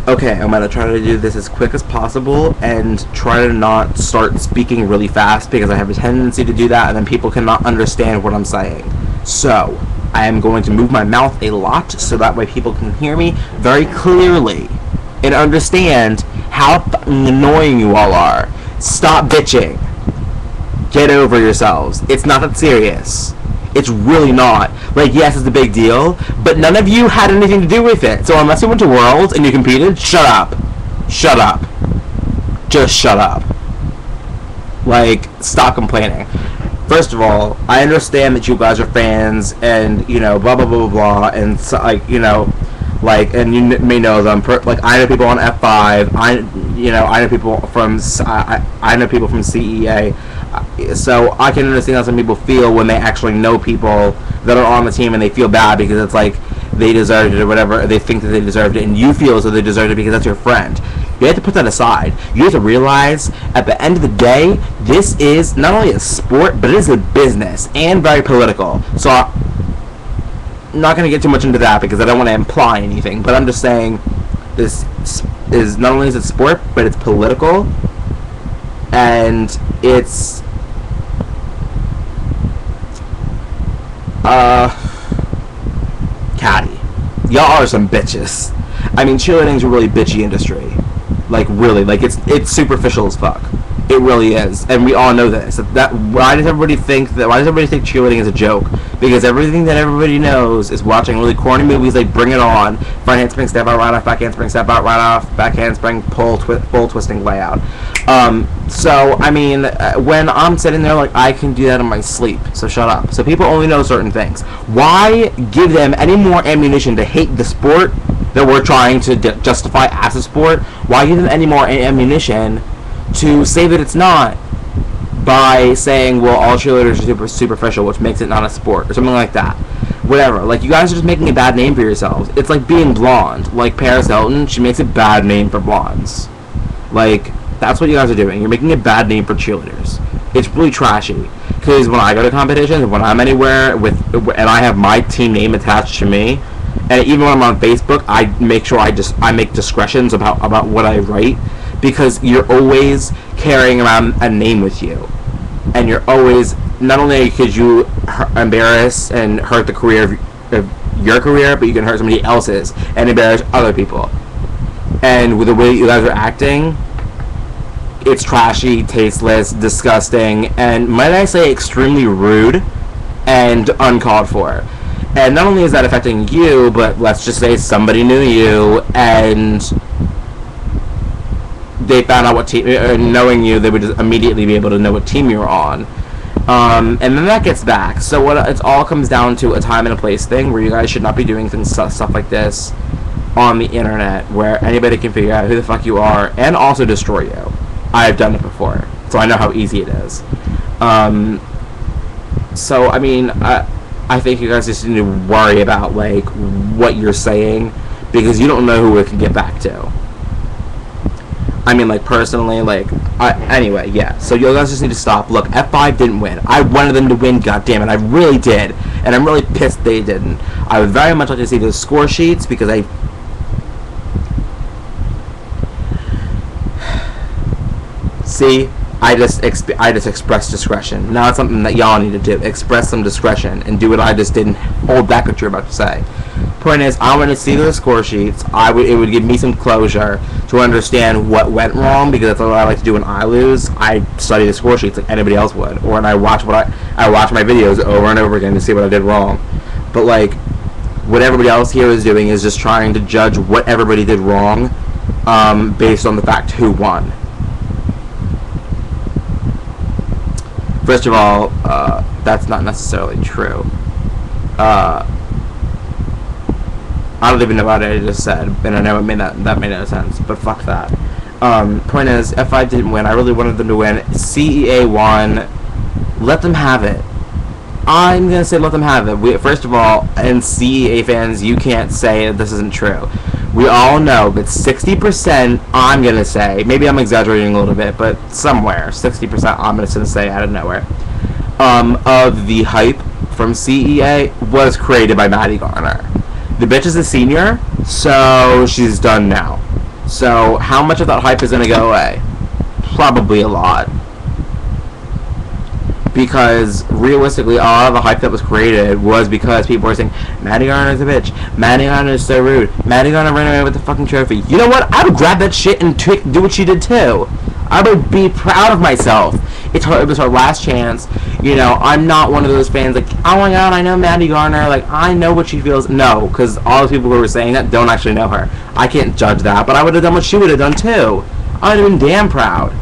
Okay, I'm gonna try to do this as quick as possible and try to not start speaking really fast because I have a tendency to do that and then people cannot understand what I'm saying. So, I am going to move my mouth a lot so that way people can hear me very clearly and understand how fucking annoying you all are. Stop bitching. Get over yourselves. It's not that serious. It's really not. Like, yes, it's a big deal, but none of you had anything to do with it. So unless you went to Worlds and you competed, shut up. Shut up. Just shut up. Like, stop complaining. First of all, I understand that you guys are fans and, you know, blah, blah, blah, blah, blah, and, so, like, you know, like, and you may know them. Like, I know people on F5. I know people from I know people from CEA. So I can understand how some people feel when they actually know people that are on the team and they feel bad because it's like they deserved it or whatever. They think that they deserved it, and you feel as though they deserved it because that's your friend. You have to put that aside. You have to realize at the end of the day, this is not only a sport, but it is a business and very political. So I'm not going to get too much into that because I don't want to imply anything. But I'm just saying this is not only is it sport, but it's political. And it's catty. Y'all are some bitches. I mean, cheerleading's a really bitchy industry. Like, really, like, it's superficial as fuck. It really is, and we all know this. Why does everybody think cheerleading is a joke? Because everything that everybody knows is watching really corny movies like Bring It On, front handspring, step out, right off, back handspring, step out, right off, back handspring, pull, full twisting layout. So I mean, when I'm sitting there, like, I can do that in my sleep. So shut up. So people only know certain things. Why give them any more ammunition to hate the sport that we're trying to justify as a sport? Why give them any more ammunition to say that it's not by saying, well, all cheerleaders are superficial, which makes it not a sport, or something like that? Whatever. Like, you guys are just making a bad name for yourselves. It's like being blonde. Like Paris Hilton, she makes a bad name for blondes. Like, that's what you guys are doing. You're making a bad name for cheerleaders. It's really trashy. Because when I go to competitions, when I'm anywhere and I have my team name attached to me, and even when I'm on Facebook, I make sure I make discretions about what I write, because you're always carrying around a name with you, and you're always, not only could you embarrass and hurt the career of your career, but you can hurt somebody else's and embarrass other people. And with the way you guys are acting, it's trashy, tasteless, disgusting, and might I say extremely rude and uncalled for. And not only is that affecting you, but let's just say somebody knew you and they found out what team, knowing you, they would just immediately be able to know what team you were on. And then that gets back. So what it all comes down to a time and a place thing, where you guys should not be doing stuff like this on the internet, where anybody can figure out who the fuck you are and also destroy you. I've done it before, so I know how easy it is. So I mean, I think you guys just need to worry about, like, what you're saying, because you don't know who it can get back to. I mean, like, personally, like, anyway, yeah. So you guys just need to stop. Look, F5 didn't win. I wanted them to win, goddammit. I really did. And I'm really pissed they didn't. I would very much like to see those score sheets, because See, I just expressed discretion. Now it's something that y'all need to do. Express some discretion and do what I just did and hold back what you're about to say. Point is, I want to see the score sheets. It would give me some closure to understand what went wrong, because that's what I like to do when I lose. I study the score sheets like anybody else would, or when I watch I watch my videos over and over again to see what I did wrong. But like, what everybody else here is doing is just trying to judge what everybody did wrong, based on the fact who won. First of all, that's not necessarily true. I don't even know what I just said, and I know that made no sense, but fuck that. Point is, F5 didn't win. I really wanted them to win. CEA won. Let them have it. I'm gonna say let them have it. First of all, and CEA fans, you can't say that this isn't true. We all know that 60%, I'm gonna say, maybe I'm exaggerating a little bit, but somewhere, 60%, I'm gonna say out of nowhere, of the hype from CEA was created by Maddie Garner. The bitch is a senior, so she's done now. So how much of that hype is going to go away? Probably a lot. Because realistically, all of the hype that was created was because people were saying, Maddie Garner's a bitch. Maddie Garner is so rude. Maddie Garner ran away with the fucking trophy. You know what? I would grab that shit and do what she did too. I would be proud of myself. It was her last chance. You know, I'm not one of those fans like, oh my god, I know Maddie Garner. Like, I know what she feels. No, because all the people who were saying that don't actually know her. I can't judge that, but I would have done what she would have done too. I would have been damn proud.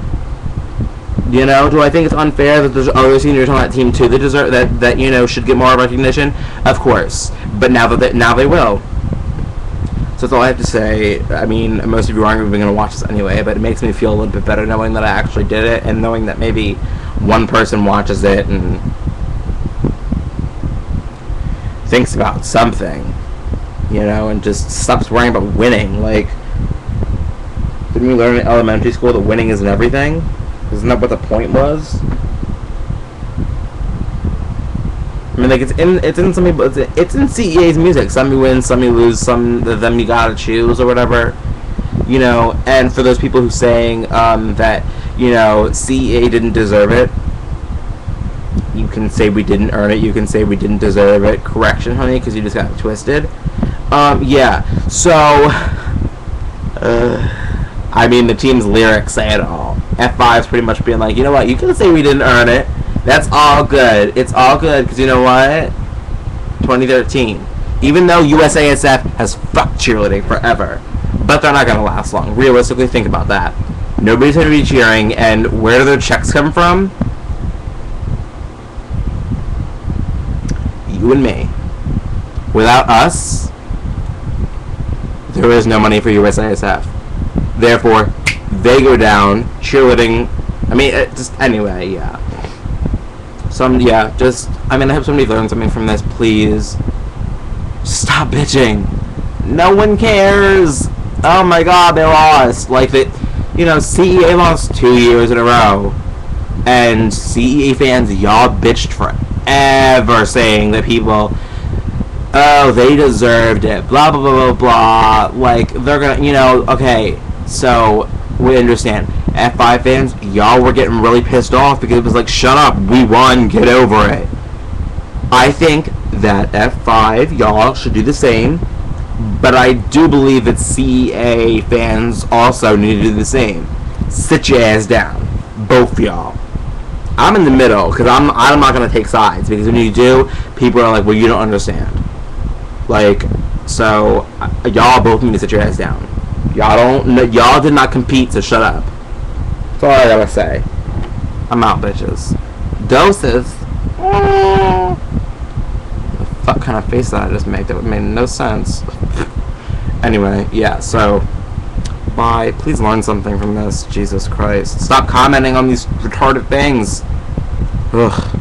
You know, do I think it's unfair that there's other seniors on that team too that deserve that you know should get more recognition? Of course, but now they will. So that's all I have to say. I mean, most of you aren't even going to watch this anyway, but it makes me feel a little bit better knowing that I actually did it and knowing that maybe one person watches it and thinks about something, you know, and just stops worrying about winning. Like, didn't we learn in elementary school that winning isn't everything? Isn't that what the point was? I mean, like, it's in some people, it's in CEA's music. Some you win, some you lose, some of them you gotta choose or whatever. You know, and for those people who saying that, you know, CEA didn't deserve it, you can say we didn't earn it. You can say we didn't deserve it. Correction, honey, because you just got it twisted. Yeah. So, I mean, the team's lyrics say it all. F5's pretty much being like, you know what, you can say we didn't earn it. That's all good. It's all good, because you know what? 2013. Even though USASF has fucked cheerleading forever, but they're not going to last long. Realistically, think about that. Nobody's going to be cheering, and where do their checks come from? You and me. Without us, there is no money for USASF. Therefore, they go down. Cheerleading, I mean, just anyway, yeah. I mean, I hope somebody learned something from this. Please stop bitching. No one cares. Oh my god, they lost. Like, you know, CEA lost 2 years in a row, and CEA fans, y'all bitched forever saying that people, oh, they deserved it, blah blah blah blah blah. Like, they're gonna, you know, okay, so we understand. F5 fans, y'all were getting really pissed off because it was like, shut up, we won, get over it. I think that F5, y'all should do the same, but I do believe that CEA fans also need to do the same. Sit your ass down, both y'all. I'm in the middle because I'm not gonna take sides, because when you do, people are like, well, you don't understand. Like, so y'all both need to sit your ass down. Y'all did not compete, so shut up. That's all I gotta say. I'm out, bitches. Doses. What the fuck kind of face did I just make? That made no sense. Anyway, yeah, so bye. Please learn something from this. Jesus Christ. Stop commenting on these retarded things. Ugh.